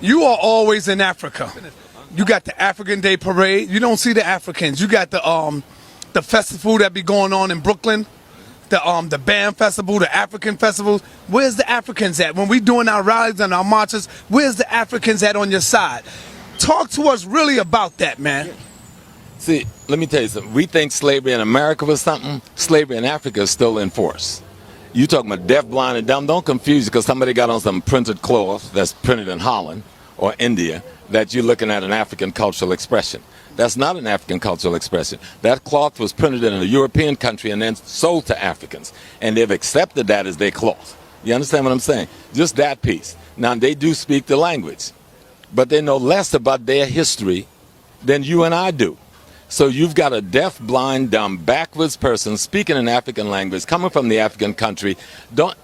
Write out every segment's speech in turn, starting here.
You are always in Africa. You got the African Day Parade. You don't see the Africans. You got the festival that be going on in Brooklyn, the band festival, the African festivals. Where's the Africans at? When we doing our rallies and our marches, where's the Africans at on your side? Talk to us really about that, man. See, let me tell you something. We think slavery in America was something. Slavery in Africa is still in force. You talking about deaf, blind, and dumb. Don't confuse you because somebody got on some printed cloth that's printed in Holland or India that you're looking at an African cultural expression. That's not an African cultural expression. That cloth was printed in a European country and then sold to Africans. And they've accepted that as their cloth. You understand what I'm saying? Just that piece. Now, they do speak the language, but they know less about their history than you and I do. So you've got a deaf, blind, dumb, backwards person speaking an African language, coming from the African country,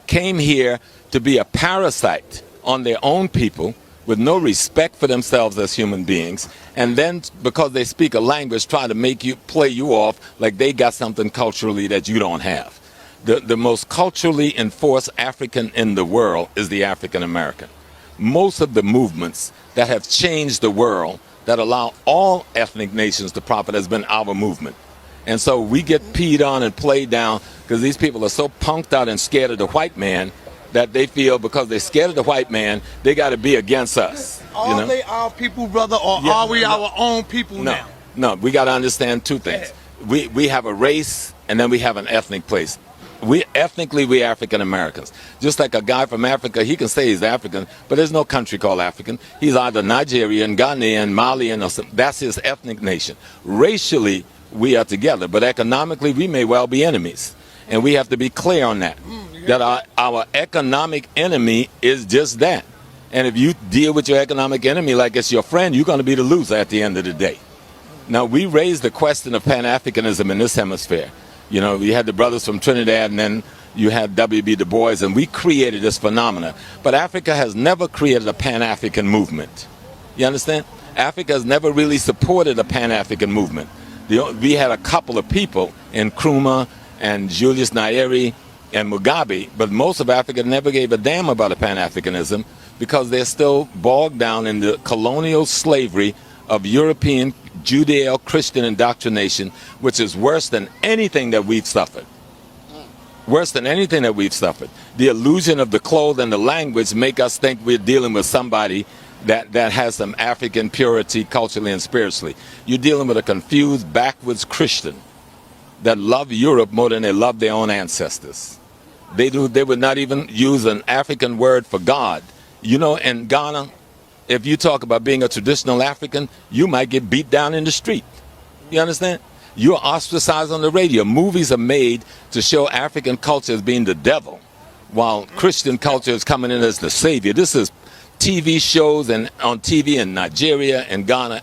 came here to be a parasite on their own people with no respect for themselves as human beings, and then because they speak a language, try to play you off like they got something culturally that you don't have. The most culturally enforced African in the world is the African American. Most of the movements that have changed the world that allow all ethnic nations to profit has been our movement. And so we get peed on and played down because these people are so punked out and scared of the white man that they feel because they're scared of the white man, they got to be against us. Are they our people, brother, or are we our own people now? No, we got to understand two things. We have a race and then we have an ethnic place. Ethnically, we African Americans. Just like a guy from Africa, he can say he's African, but there's no country called African. He's either Nigerian, Ghanaian, Malian, or something. That's his ethnic nation. Racially, we are together, but economically, we may well be enemies. And we have to be clear on that. That our economic enemy is just that. And if you deal with your economic enemy like it's your friend, you're going to be the loser at the end of the day. Now, we raised the question of Pan-Africanism in this hemisphere. You know, we had the brothers from Trinidad, and then you had W.B. Du Bois, and we created this phenomena. But Africa has never created a Pan-African movement. You understand? Africa has never really supported a Pan-African movement. We had a couple of people in Nkrumah and Julius Nyerere and Mugabe, but most of Africa never gave a damn about a Pan-Africanism because they're still bogged down in the colonial slavery of European Judeo-Christian indoctrination, which is worse than anything that we've suffered. Worse than anything that we've suffered. The illusion of the clothes and the language make us think we're dealing with somebody that has some African purity culturally and spiritually. You're dealing with a confused, backwards Christian that love Europe more than they love their own ancestors. They would not even use an African word for God. You know, in Ghana, if you talk about being a traditional African, you might get beat down in the street. You understand? You're ostracized on the radio. Movies are made to show African culture as being the devil, while Christian culture is coming in as the savior. This is TV shows and on TV in Nigeria and Ghana